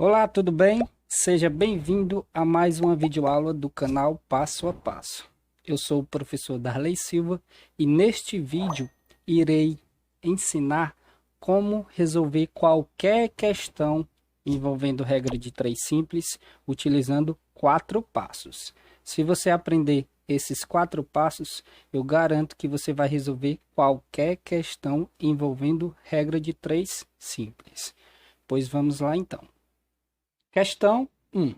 Olá, tudo bem? Seja bem-vindo a mais uma videoaula do canal Passo a Passo. Eu sou o professor Darley Silva e neste vídeo irei ensinar como resolver qualquer questão envolvendo regra de 3 simples utilizando 4 passos. Se você aprender esses 4 passos, eu garanto que você vai resolver qualquer questão envolvendo regra de 3 simples. Pois vamos lá então. Questão 1.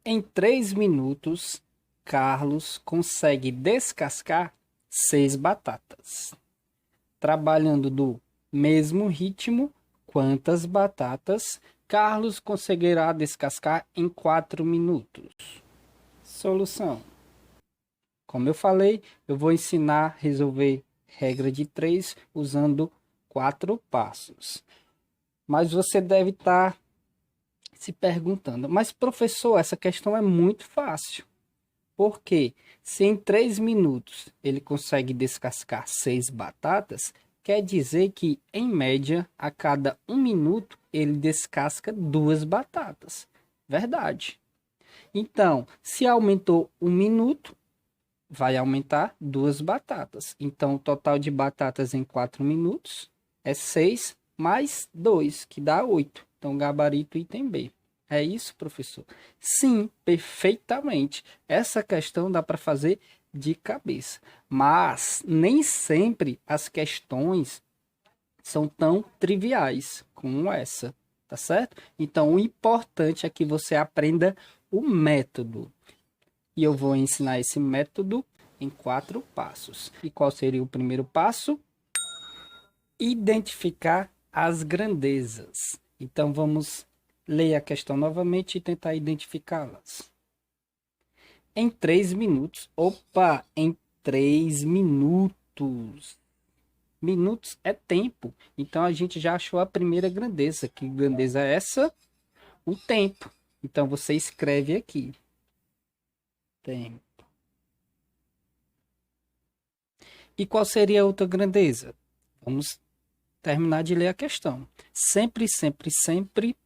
Em 3 minutos, Carlos consegue descascar 6 batatas. Trabalhando do mesmo ritmo, quantas batatas Carlos conseguirá descascar em 4 minutos? Solução. Como eu falei, eu vou ensinar a resolver regra de 3 usando 4 passos. Mas você deve estar se perguntando, mas professor, essa questão é muito fácil. Porque se em 3 minutos ele consegue descascar 6 batatas, quer dizer que, em média, a cada 1 minuto ele descasca 2 batatas. Verdade. Então, se aumentou 1 minuto, vai aumentar 2 batatas. Então, o total de batatas em 4 minutos é 6 mais 2, que dá 8. Então, gabarito item B. É isso, professor? Sim, perfeitamente. Essa questão dá para fazer de cabeça. Mas nem sempre as questões são tão triviais como essa, tá certo? Então, o importante é que você aprenda o método. E eu vou ensinar esse método em 4 passos. E qual seria o primeiro passo? Identificar as grandezas. Então, vamos ler a questão novamente e tentar identificá-las. Em 3 minutos. Opa, em 3 minutos. Minutos é tempo. Então, a gente já achou a primeira grandeza. Que grandeza é essa? O tempo. Então, você escreve aqui. Tempo. E qual seria a outra grandeza? Vamos terminar de ler a questão. Sempre, sempre, sempre,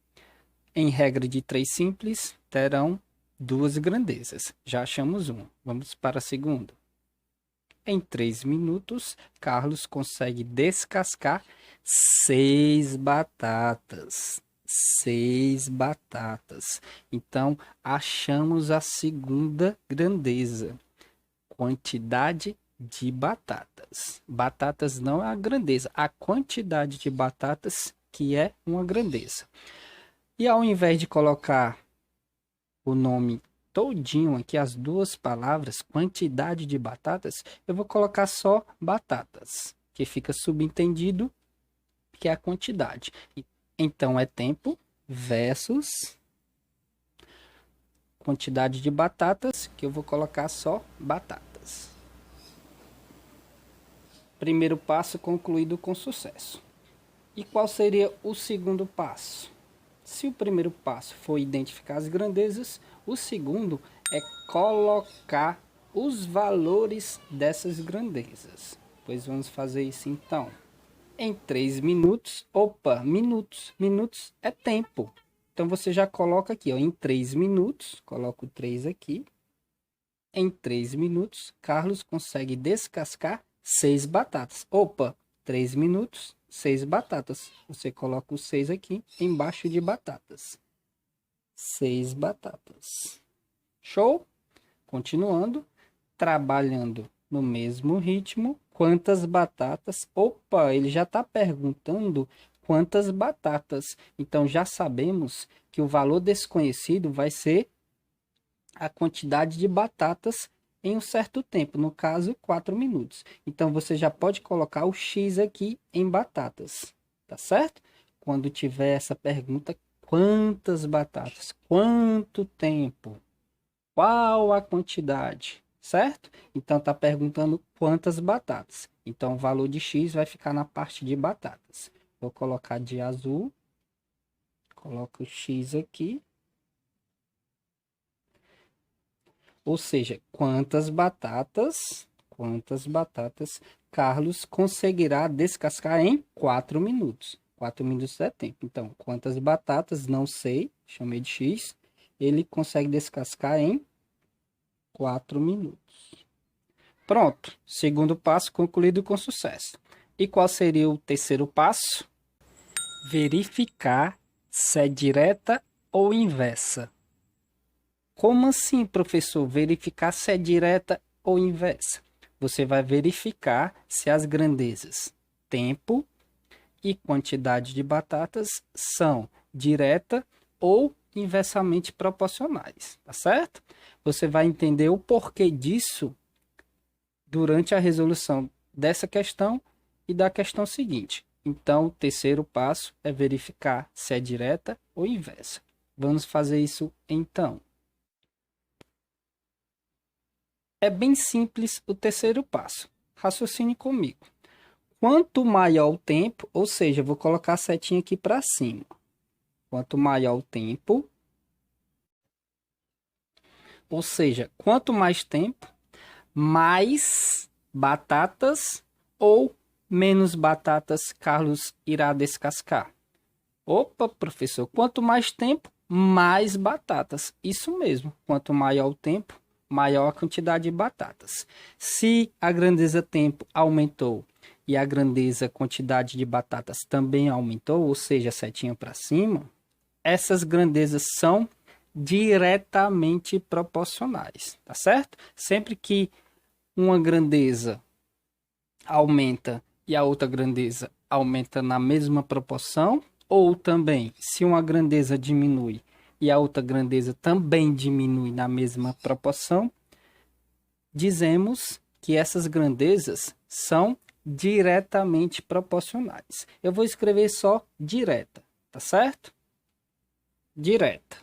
em regra de 3 simples, terão 2 grandezas. Já achamos uma. Vamos para a segunda. Em 3 minutos, Carlos consegue descascar 6 batatas. 6 batatas. Então, achamos a segunda grandeza. Quantidade de batatas. Batatas não é a grandeza, a quantidade de batatas que é uma grandeza. E ao invés de colocar o nome todinho aqui, as duas palavras, quantidade de batatas, eu vou colocar só batatas, que fica subentendido que é a quantidade. Então, é tempo versus quantidade de batatas, que eu vou colocar só batatas. Primeiro passo concluído com sucesso. E qual seria o segundo passo? Se o primeiro passo foi identificar as grandezas, o segundo é colocar os valores dessas grandezas. Pois vamos fazer isso então. Em 3 minutos, minutos é tempo. Então você já coloca aqui, ó, em 3 minutos, coloco 3 aqui. Em 3 minutos, Carlos consegue descascar 6 batatas. 3 minutos, 6 batatas. Você coloca o 6 aqui embaixo de batatas. 6 batatas. Show? Continuando, trabalhando no mesmo ritmo. Quantas batatas? Ele já está perguntando quantas batatas. Então, já sabemos que o valor desconhecido vai ser a quantidade de batatas em um certo tempo, no caso 4 minutos. Então você já pode colocar o X aqui em batatas, tá certo? Quando tiver essa pergunta, quantas batatas? Quanto tempo? Qual a quantidade? Certo? Então tá perguntando quantas batatas. Então o valor de X vai ficar na parte de batatas. Vou colocar de azul. Coloco o X aqui. Ou seja, quantas batatas Carlos conseguirá descascar em 4 minutos. 4 minutos é tempo. Então, quantas batatas? Não sei. Chamei de X. Ele consegue descascar em 4 minutos. Pronto. Segundo passo concluído com sucesso. E qual seria o terceiro passo? Verificar se é direta ou inversa. Como assim, professor? Verificar se é direta ou inversa? Você vai verificar se as grandezas tempo e quantidade de batatas são direta ou inversamente proporcionais, tá certo? Você vai entender o porquê disso durante a resolução dessa questão e da questão seguinte. Então, o terceiro passo é verificar se é direta ou inversa. Vamos fazer isso então. É bem simples o terceiro passo. Raciocine comigo. Quanto maior o tempo, ou seja, vou colocar a setinha aqui para cima. Quanto maior o tempo, ou seja, quanto mais tempo, mais batatas ou menos batatas Carlos irá descascar. Opa, professor, quanto mais tempo, mais batatas. Isso mesmo, quanto maior o tempo, maior a quantidade de batatas. Se a grandeza tempo aumentou e a grandeza quantidade de batatas também aumentou, ou seja, setinha para cima, essas grandezas são diretamente proporcionais, tá certo? Sempre que uma grandeza aumenta e a outra grandeza aumenta na mesma proporção, ou também se uma grandeza diminui e a outra grandeza também diminui na mesma proporção, dizemos que essas grandezas são diretamente proporcionais. Eu vou escrever só direta, tá certo? Direta.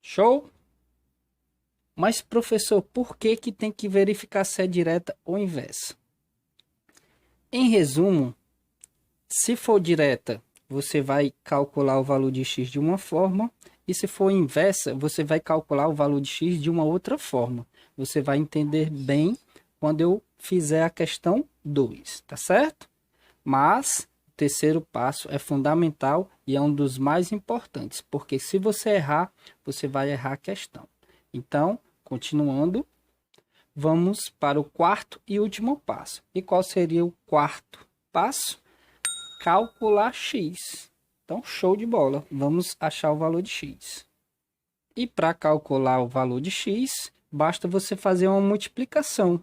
Show? Mas, professor, por que que tem que verificar se é direta ou inversa? Em resumo, se for direta, você vai calcular o valor de x de uma forma, e se for inversa, você vai calcular o valor de x de uma outra forma. Você vai entender bem quando eu fizer a questão 2, tá certo? Mas o terceiro passo é fundamental e é um dos mais importantes, porque se você errar, você vai errar a questão. Então, continuando, vamos para o quarto e último passo. E qual seria o quarto passo? Calcular x. Então, show de bola. Vamos achar o valor de x. E para calcular o valor de x, basta você fazer uma multiplicação.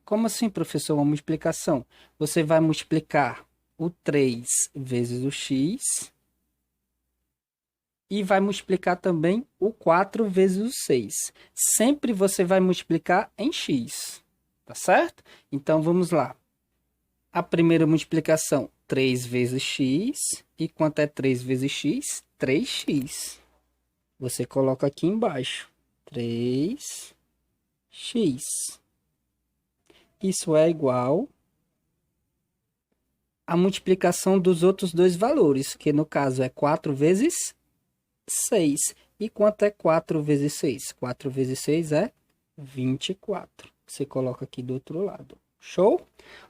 Como assim, professor, uma multiplicação? Você vai multiplicar o 3 vezes o x e vai multiplicar também o 4 vezes o 6. Sempre você vai multiplicar em x, tá certo? Então, vamos lá. A primeira multiplicação, 3 vezes x. E quanto é 3 vezes x? 3x. Você coloca aqui embaixo. 3x. Isso é igual a multiplicação dos outros dois valores, que no caso é 4 vezes 6. E quanto é 4 vezes 6? 4 vezes 6 é 24. Você coloca aqui do outro lado. Show?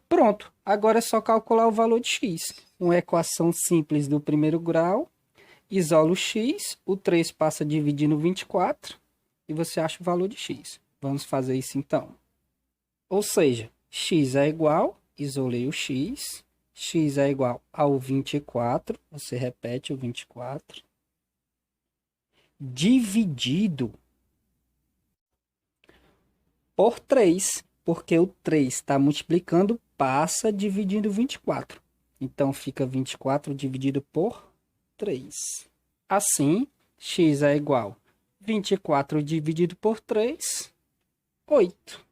Pronto. Agora é só calcular o valor de x. Uma equação simples do primeiro grau. Isola o x. O 3 passa a dividir no 24. E você acha o valor de x. Vamos fazer isso então. Ou seja, x é igual, isolei o x. X é igual ao 24. Você repete o 24. Dividido por 3, porque o 3 está multiplicando, passa dividindo 24. Então, fica 24 dividido por 3. Assim, x é igual a 24 dividido por 3, 8.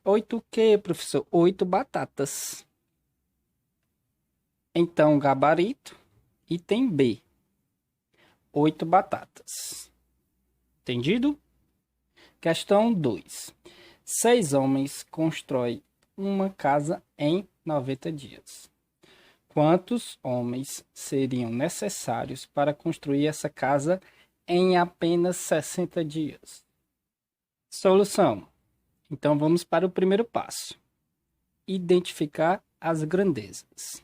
8 o quê, professor? 8 batatas. Então, gabarito, item B. 8 batatas. Entendido? Questão 2. 6 homens constroem uma casa em 90 dias. Quantos homens seriam necessários para construir essa casa em apenas 60 dias? Solução. Então, vamos para o primeiro passo. Identificar as grandezas.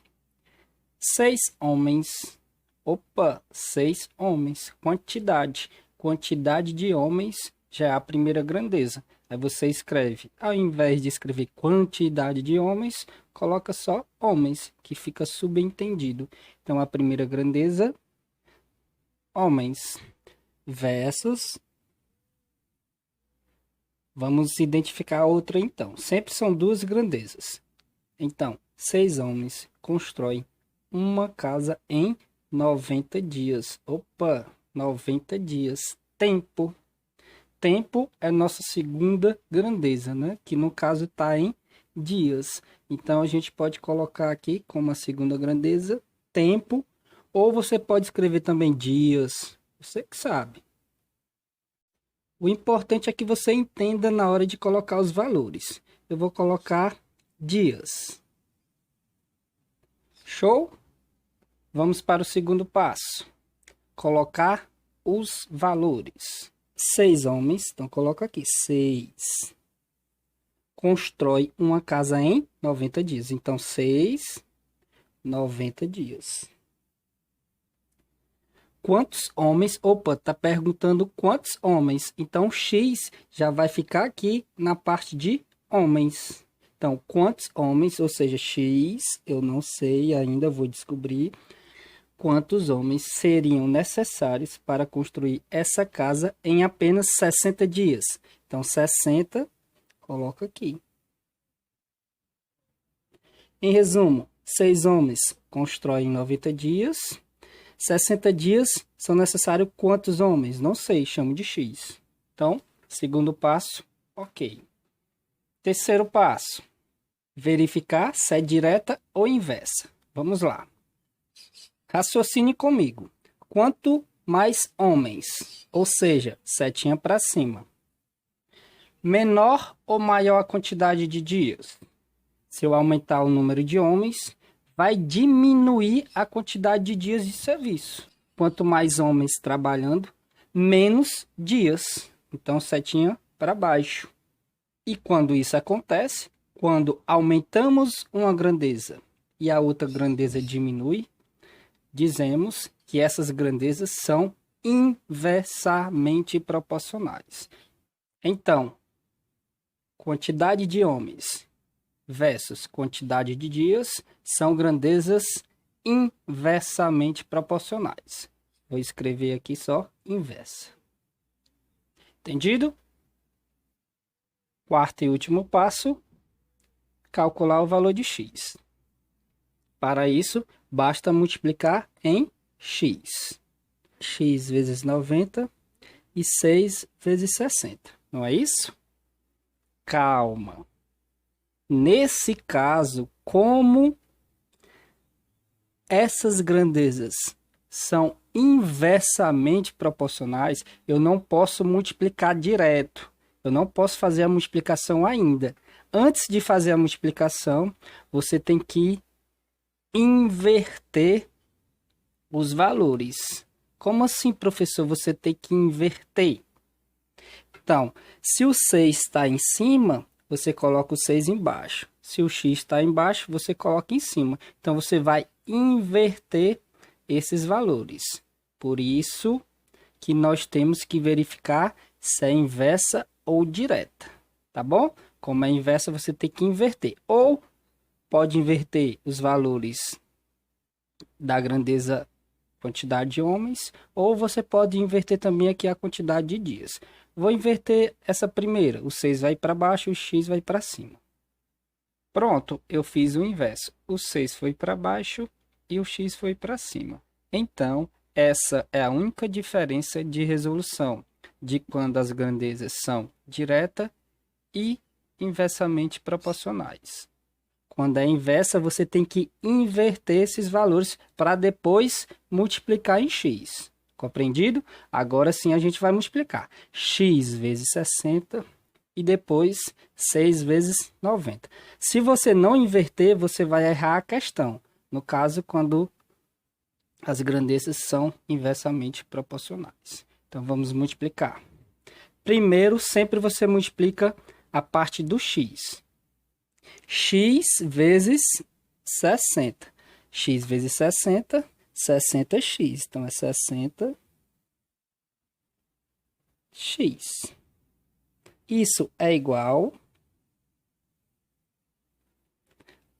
6 homens. Opa, 6 homens. Quantidade. Quantidade de homens já é a primeira grandeza. Aí você escreve, ao invés de escrever quantidade de homens, coloca só homens, que fica subentendido. Então, a primeira grandeza, homens, versus... Vamos identificar a outra então. Sempre são duas grandezas. Então, 6 homens constroem uma casa em 90 dias. Opa, 90 dias. Tempo. Tempo é nossa segunda grandeza, né? Que no caso está em dias. Então, a gente pode colocar aqui como a segunda grandeza, tempo. Ou você pode escrever também dias. Você que sabe. O importante é que você entenda na hora de colocar os valores. Eu vou colocar dias. Show? Vamos para o segundo passo. Colocar os valores. 6 homens, então coloco aqui 6. Constrói uma casa em 90 dias. Então 6, 90 dias. Quantos homens? Opa, tá perguntando quantos homens. Então, X já vai ficar aqui na parte de homens. Então, quantos homens, ou seja, X, eu não sei ainda, vou descobrir quantos homens seriam necessários para construir essa casa em apenas 60 dias. Então, 60, coloca aqui. Em resumo, 6 homens constroem em 90 dias. 60 dias são necessários quantos homens? Não sei, chamo de X. Então, segundo passo, ok. Terceiro passo, verificar se é direta ou inversa. Vamos lá. Raciocine comigo. Quanto mais homens, ou seja, setinha para cima, menor ou maior a quantidade de dias? Se eu aumentar o número de homens, vai diminuir a quantidade de dias de serviço. Quanto mais homens trabalhando, menos dias. Então, setinha para baixo. E quando isso acontece, quando aumentamos uma grandeza e a outra grandeza diminui, dizemos que essas grandezas são inversamente proporcionais. Então, quantidade de homens versus quantidade de dias são grandezas inversamente proporcionais. Vou escrever aqui só inversa. Entendido? Quarto e último passo, calcular o valor de x. Para isso, basta multiplicar em x. X vezes 90 e 6 vezes 60. Não é isso? Calma. Nesse caso, como essas grandezas são inversamente proporcionais, eu não posso multiplicar direto. Eu não posso fazer a multiplicação ainda. Antes de fazer a multiplicação, você tem que inverter os valores. Como assim, professor? Você tem que inverter. Então, se o 6 está em cima, você coloca o 6 embaixo. Se o x está embaixo, você coloca em cima. Então, você vai inverter esses valores. Por isso que nós temos que verificar se é inversa ou direta. Tá bom? Como é inversa, você tem que inverter. Ou pode inverter os valores da grandeza, quantidade de homens. Ou você pode inverter também aqui a quantidade de dias. Vou inverter essa primeira. O 6 vai para baixo, o x vai para cima. Pronto, eu fiz o inverso. O 6 foi para baixo e o x foi para cima. Então, essa é a única diferença de resolução de quando as grandezas são direta e inversamente proporcionais. Quando é inversa, você tem que inverter esses valores para depois multiplicar em x. Compreendido? Agora sim a gente vai multiplicar. X vezes 60 e depois 6 vezes 90. Se você não inverter, você vai errar a questão. No caso, quando as grandezas são inversamente proporcionais. Então, vamos multiplicar. Primeiro, sempre você multiplica a parte do x. X vezes 60. x vezes 60, 60x. Então, é 60x. Isso é igual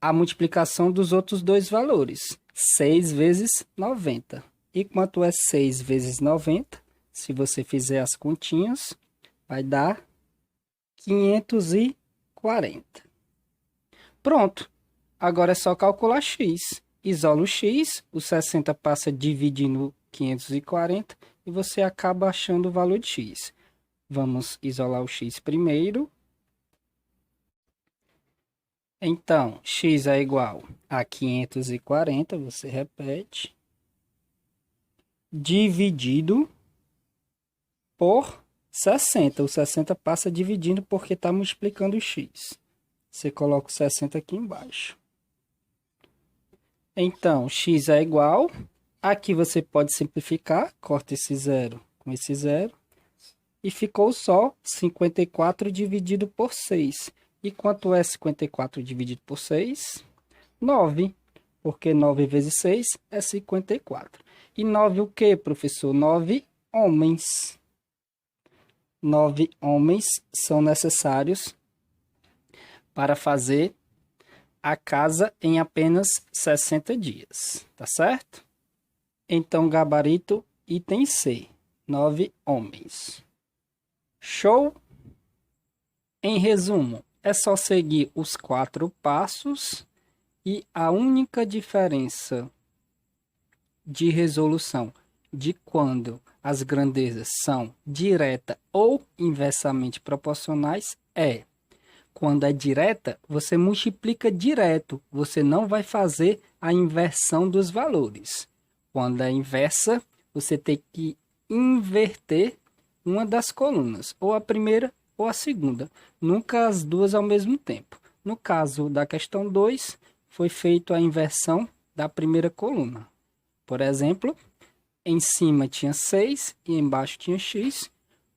à multiplicação dos outros dois valores. 6 vezes 90. E quanto é 6 vezes 90? Se você fizer as continhas, vai dar 540. Pronto. Agora é só calcular x. Isola o x, o 60 passa dividindo 540 e você acaba achando o valor de x. Vamos isolar o x primeiro. Então, x é igual a 540, você repete, dividido por 60. O 60 passa dividindo porque está multiplicando o x. Você coloca o 60 aqui embaixo. Então, x é igual. Aqui você pode simplificar, corta esse zero com esse zero. E ficou só 54 dividido por 6. E quanto é 54 dividido por 6? 9. Porque 9 vezes 6 é 54. E 9 o quê, professor? 9 homens. 9 homens são necessários para fazer a casa em apenas 60 dias. Tá certo? Então, gabarito item C. 9 homens. Show? Em resumo, é só seguir os 4 passos e a única diferença de resolução de quando as grandezas são direta ou inversamente proporcionais é: quando é direta, você multiplica direto, você não vai fazer a inversão dos valores. Quando é inversa, você tem que inverter uma das colunas, ou a primeira ou a segunda, nunca as duas ao mesmo tempo. No caso da questão 2, foi feita a inversão da primeira coluna. Por exemplo, em cima tinha 6 e embaixo tinha x,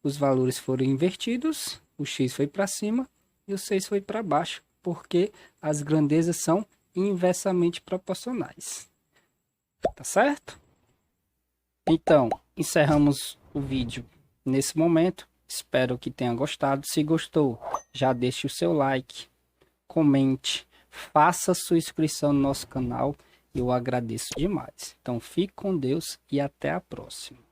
os valores foram invertidos, o x foi para cima e o 6 foi para baixo, porque as grandezas são inversamente proporcionais. Tá certo? Então, encerramos o vídeo nesse momento. Espero que tenha gostado. Se gostou, já deixe o seu like, comente, faça sua inscrição no nosso canal. Eu agradeço demais. Então, fique com Deus e até a próxima.